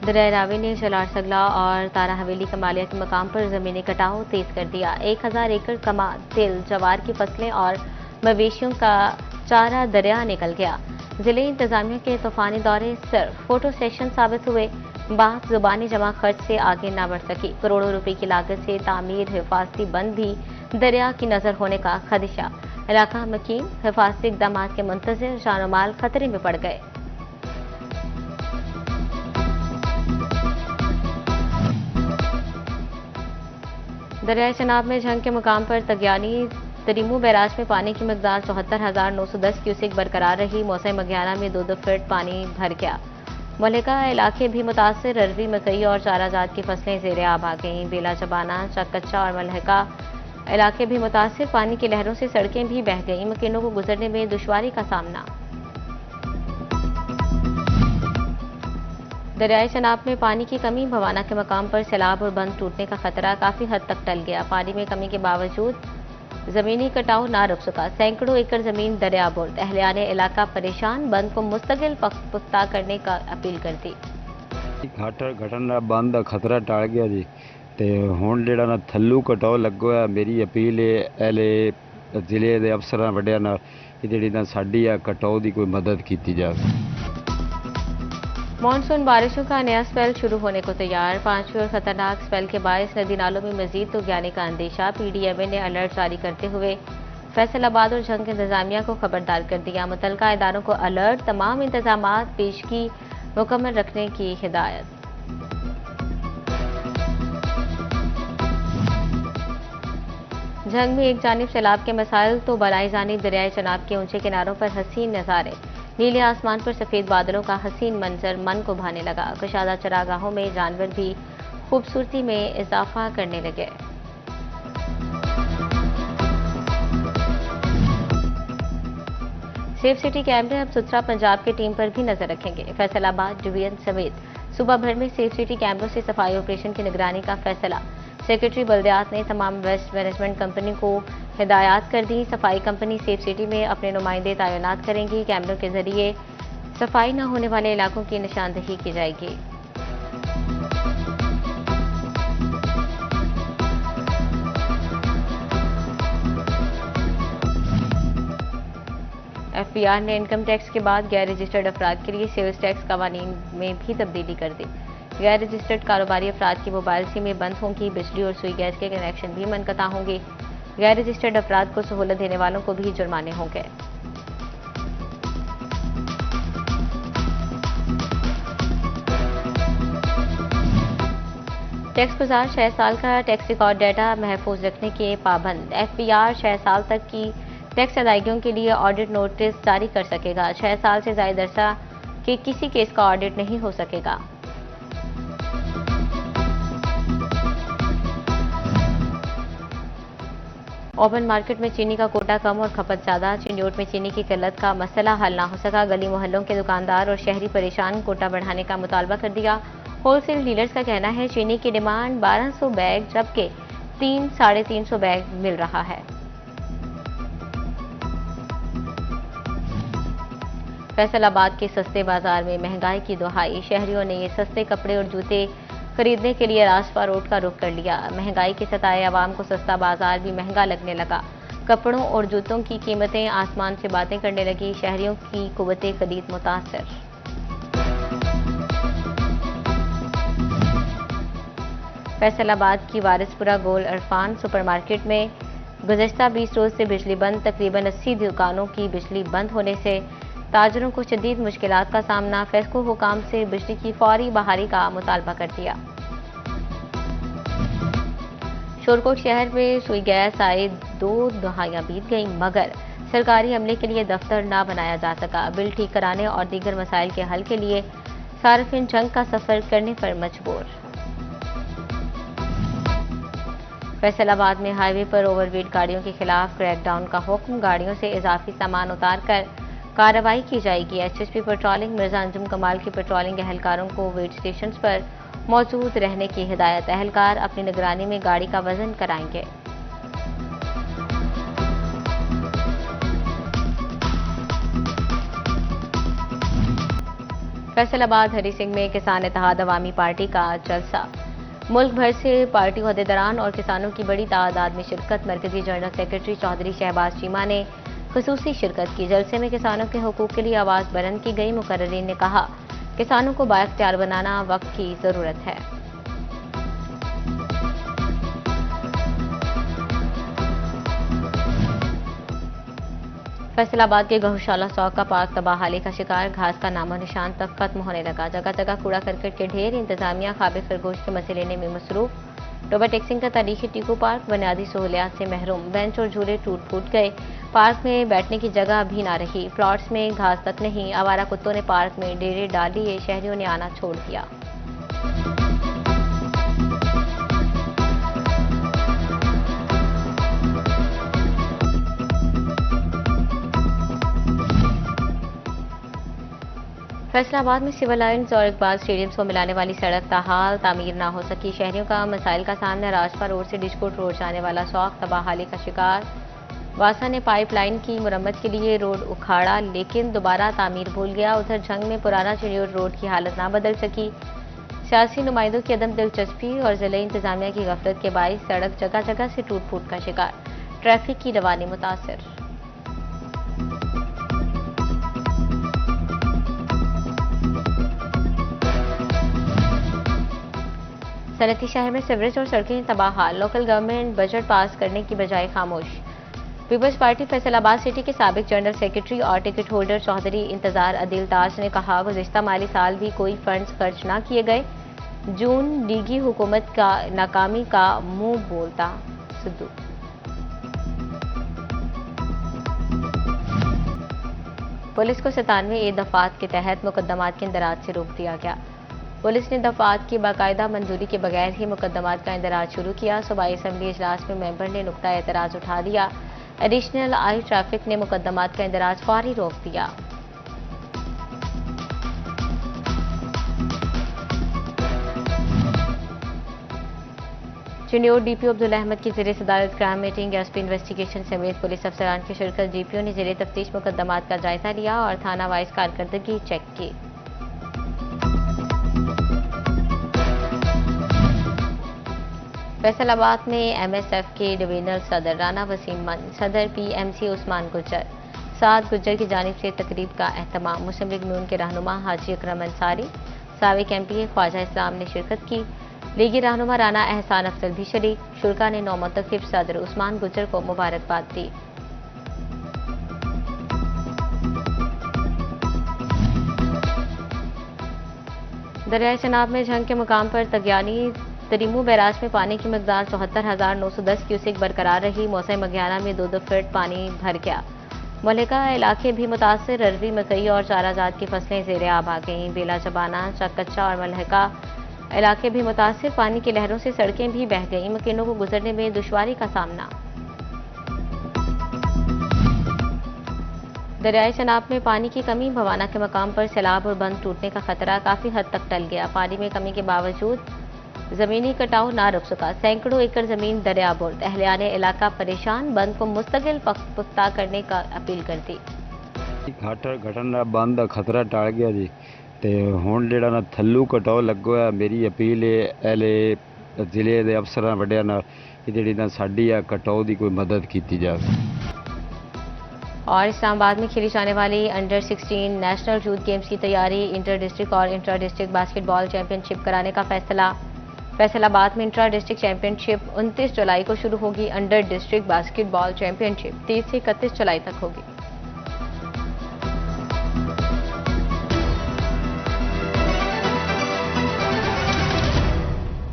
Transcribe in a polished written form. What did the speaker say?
दरिया रावी ने जलार सगला और तारा हवेली कमालिया के मकाम पर जमीनी कटाव तेज कर दिया। 1000 एकड़ कमा तिल, जवार की फसलें और मवेशियों का चारा दरिया निकल गया। जिले इंतजामिया के तूफानी दौरे सिर्फ फोटो सेशन साबित हुए। बात जुबानी जमा खर्च से आगे न बढ़ सकी। करोड़ों रुपए की लागत से तामीर हिफाजती बंद भी दरिया की नजर होने का खदशा। इलाका मकीन हिफाजती इकदाम के मुंतजिर, जान और माल खतरे में पड़ गए। दरियाए चनाब में जंग के मुकाम पर तगयानी तरीमू बैराज में पानी की मकदार 74,910 क्यूसेक बरकरार रही। मौसम मगियाना में 2-2 फीट पानी भर गया। मलिका इलाके भी मुतासर। अरवी, मकई और चाराजात की फसलें ज़ेरे आब आ गईं। बेला, चबाना, चकच्चा और मलहका इलाके भी मुतासर। पानी की लहरों से सड़कें भी बह गईं। मकीनों को गुजरने में दुश्वारी का सामना। दरियाए चनाब में पानी की कमी, भवाना के मकाम पर सैलाब और बंद टूटने का खतरा काफी हद तक टल गया। पानी में कमी के बावजूद जमीनी कटाव ना रुक सका। सैकड़ों एकड़ जमीन दरियाबुर्द। अहलियाने इलाका परेशान। बंद को मुस्तकिल पुख्ता करने का अपील कर दी। घटन ਦਾ ਬੰਦ ਦਾ ਖਤਰਾ ਟਲ ਗਿਆ ਜੀ ਤੇ ਹੁਣ ਜਿਹੜਾ ਨਾ ਥੱਲੂ ਕਟਾਓ ਲੱਗਿਆ। ਮੇਰੀ ਅਪੀਲ ਹੈ ਐਲੇ ਜ਼ਿਲ੍ਹੇ ਦੇ ਅਫਸਰਾਂ ਵੱਡਿਆਂ ਨਾਲ ਕਿ ਜਿਹੜੀ ਨਾ ਸਾਡੀ ਆ ਕਟਾਓ ਦੀ ਕੋਈ ਮਦਦ ਕੀਤੀ ਜਾਵੇ। मानसून बारिशों का नया स्पेल शुरू होने को तैयार। 5वीं और खतरनाक स्पेल के बायस नदी नालों में मजीद तूफानी का अंदेशा। पीडीएमए ने अलर्ट जारी करते हुए फैसलाबाद और जंग इंतजामिया को खबरदार कर दिया। मुतलका इदारों को अलर्ट, तमाम इंतजामात पेशगी मुकम्मल रखने की हिदायत। जंग में एक जानिब सैलाब के मसाइल तो बलाई जानिब दरियाए चनाब के ऊंचे किनारों पर हसीन नज़ारे। नीले आसमान पर सफेद बादलों का हसीन मंजर मन को भाने लगा। कुशादा चरागाहों में जानवर भी खूबसूरती में इजाफा करने लगे। सेफ सिटी कैमरे अब सुथरा पंजाब की टीम पर भी नजर रखेंगे। फैसलाबाद डिवीजन समेत सूबा भर में सेफ सिटी कैमरों से सफाई ऑपरेशन की निगरानी का फैसला। सेक्रेटरी बल्दियात ने तमाम वेस्ट मैनेजमेंट कंपनी को हिदायत कर दी। सफाई कंपनी सेफ सिटी में अपने नुमाइंदे तैनात करेंगी। कैमरों के जरिए सफाई न होने वाले इलाकों की निशानदेही की जाएगी। एफबीआर ने इनकम टैक्स के बाद गैर रजिस्टर्ड अफराद के लिए सेल्स टैक्स कवानीन में भी तब्दीली कर दी। गैर रजिस्टर्ड कारोबारी अफराद की मोबाइल सिमें बंद होंगी। बिजली और सुई गैस के कनेक्शन भी मुनक़ता होंगे। गैर रजिस्टर्ड अफराद को सहूलत देने वालों को भी जुर्माने होंगे। टैक्स गुजार 6 साल का टैक्स रिकॉर्ड डाटा महफूज रखने के पाबंद। एफबीआर 6 साल तक की टैक्स अदायगियों के लिए ऑडिट नोटिस जारी कर सकेगा। 6 साल से ज़ायद अरसा के किसी केस का ऑडिट नहीं हो सकेगा। ओपन मार्केट में चीनी का कोटा कम और खपत ज्यादा। चिन्योट में चीनी की किल्लत का मसला हल ना हो सका। गली मोहल्लों के दुकानदार और शहरी परेशान। कोटा बढ़ाने का मुतालबा कर दिया। होलसेल डीलर्स का कहना है चीनी की डिमांड 1200 बैग जबकि 300-350 बैग मिल रहा है। फैसलाबाद के सस्ते बाजार में महंगाई की दुहाई। शहरियों ने ये सस्ते कपड़े और जूते खरीदने के लिए रास्ता रोड का रुख कर लिया। महंगाई के सताए आवाम को सस्ता बाजार भी महंगा लगने लगा। कपड़ों और जूतों की कीमतें आसमान से बातें करने लगी। शहरियों की कुव्वते खरीद मुतासर। फैसलाबाद की वारिसपुरा गोल अरफान सुपरमार्केट में गुज़श्ता 20 रोज से बिजली बंद। तकरीबन 80 दुकानों की बिजली बंद होने से ताजरों को शदीद मुश्किलात का सामना। फेस्को हुकाम से बिजली की फौरी बहाली का मुतालबा कर दिया। शोरकोट शहर में सुई गैस आए 2 दहाइयां बीत गईं मगर सरकारी अमले के लिए दफ्तर ना बनाया जा सका। बिल ठीक कराने और दीगर मसाइल के हल के लिए सार्फिन जंग का सफर करने पर मजबूर। फैसलाबाद में हाईवे पर ओवरवेट गाड़ियों के खिलाफ क्रैकडाउन का हुक्म। गाड़ियों से इजाफी सामान उतार कर कार्रवाई की जाएगी। एचएसपी पेट्रोलिंग मिर्जा अंजुम कमाल की पेट्रोलिंग एहलकारों को वेट स्टेशन पर मौजूद रहने की हिदायत। एहलकार अपनी निगरानी में गाड़ी का वजन कराएंगे। फैसलाबाद हरी सिंह में किसान इत्तेहाद अवामी पार्टी का जलसा। मुल्क भर से पार्टी ओहदेदारान और किसानों की बड़ी तादाद में शिरकत। मरकजी जनरल सेक्रेटरी चौधरी शहबाज चीमा ने खुसूसी शिरकत की। जलसे में किसानों के हुकूक के लिए आवाज बुलंद की गई। मुकर्रिरीन ने कहा, किसानों को बाइख्तियार बनाना वक्त की जरूरत है। फैसलाबाद के गौशाला चौक का पार्क तबाहाली का शिकार। घास का नामो निशान तक खत्म होने लगा। जगह जगह कूड़ा करकट के ढेर। इंतजामिया खाबे खरगोश के मजे लेने में मसरूफ। टोबा टेक्सिंग का तारीखी टीकू पार्क बुनियादी सहूलियात से महरूम। बेंच और झूले टूट फूट गए। पार्क में बैठने की जगह भी ना रही। प्लॉट्स में घास तक नहीं। आवारा कुत्तों ने पार्क में डेरे डाल लिए। शहरियों ने आना छोड़ दिया। फैसलाबाद में सिविल लाइन्स और इकबाल स्टेडियम्स को मिलाने वाली सड़क ताहाल तामीर ना हो सकी। शहरियों का मसाइल का सामना। राजपा रोड से डिस्कोट रोड जाने वाला चौक तबाहाली का शिकार। वासा ने पाइपलाइन की मुरम्मत के लिए रोड उखाड़ा, लेकिन दोबारा तामीर भूल गया। उधर झंग में पुराना चिड़ियोर रोड की हालत ना बदल सकी। सियासी नुमाइंदों की अदम दिलचस्पी और जिले इंतजामिया की गफलत के बाईस सड़क जगह जगह से टूट फूट का शिकार। ट्रैफिक की रवानी मुतासर। सनती शहर में सीवरेज और सड़कें तबाह। लोकल गवर्नमेंट बजट पास करने की बजाय खामोश। पीपल्स पार्टी फैसलाबाद सिटी के साबिक जनरल सेक्रेटरी और टिकट होल्डर चौधरी इंतजार अदिल ताज ने कहा, गुज़िश्ता माली साल भी कोई फंड्स खर्च ना किए गए। जून लीगी हुकूमत का नाकामी का मुंह बोलता सिद्धू। पुलिस को 97 दफात के तहत मुकदमात के इंदराज से रोक दिया गया। पुलिस ने दफात की बाकायदा मंजूरी के बगैर ही मुकदमात का इंदराज शुरू किया। सूबाई असम्बली इजलास में मेंबर ने नुक्ता एतराज उठा दिया। एडिशनल आई ट्रैफिक ने मुकदमात का इंदराज फौरी रोक दिया। चिन्योर डीपीओ अब्दुल अहमद की ज़ेरे सदारत क्राइम मीटिंग, एसपी इन्वेस्टिगेशन समेत पुलिस अफसरान की शिरकत। डीपीओ ने ज़ेरे तफ्तीश मुकदमात का जायजा लिया और थाना वाइज कारकर्दगी चेक की। फैसलाबाद में एमएसएफ के डिवीजनल सदर राना वसीम मंद, सदर पीएमसी उस्मान गुज्जर, साद गुज्जर की जानिब से तकरीब का एहतमाम। मुस्लिम लीग नून के रहनुमा हाजी अकरम अंसारी, साबिक एमपीए ख्वाजा इस्लाम ने शिरकत की। लीगी रहनुमा राना एहसान अफजल भी शरीक। शुल्का ने नौमुंतखब सदर उस्मान गुज्जर को मुबारकबाद दी। दरियाए चनाब में जंग के मुकाम पर तगयानी तरीमू बैराज में पानी की मकदार 74,910 क्यूसेक बरकरार रही। मौसम मगियाना में 2-2 फीट पानी भर गया। मलिका इलाके भी मुतासर। अरवी, मकई और चाराजात की फसलें ज़ेरे आब आ गईं। बेला, जबाना, चकच्चा और मलहका इलाके भी मुतासर। पानी की लहरों से सड़कें भी बह गईं। मकीनों को गुजरने में दुश्वारी का सामना। दरियाए चनाब में पानी की कमी। भवाना के मकाम पर सैलाब और बंद टूटने का खतरा काफी हद तक टल गया। पानी में कमी के बावजूद जमीनी कटाव ना रुक सका। सैकड़ों एकड़ जमीन दरियाबुर्द। अहलियाने इलाका परेशान। बंद को मुस्तकिल पुख्ता करने का अपील कर दी। घटन ਦਾ ਬੰਦ ਦਾ ਖਤਰਾ ਟਲ ਗਿਆ ਜੀ ਤੇ ਹੁਣ ਜਿਹੜਾ ਨਾ ਥੱਲੂ ਕਟਾਓ ਲੱਗਿਆ। ਮੇਰੀ ਅਪੀਲ ਹੈ ਐਲੇ ਜ਼ਿਲ੍ਹੇ ਦੇ ਅਫਸਰਾਂ ਵੱਡਿਆਂ ਨਾਲ ਕਿ ਜਿਹੜੀ ਨਾ ਸਾਡੀ ਆ ਕਟਾਓ ਦੀ ਕੋਈ ਮਦਦ ਕੀਤੀ ਜਾਵੇ। और इस्लामाबाद में खेली जाने वाली अंडर 16 नेशनल यूथ गेम्स की तैयारी। इंटर डिस्ट्रिक्ट और इंट्रा डिस्ट्रिक्ट बास्केटबॉल चैंपियनशिप कराने का फैसला। फैसलाबाद में इंट्रा डिस्ट्रिक्ट चैंपियनशिप 29 जुलाई को शुरू होगी। अंडर डिस्ट्रिक्ट बास्केटबॉल चैंपियनशिप 30 से 31 जुलाई तक होगी।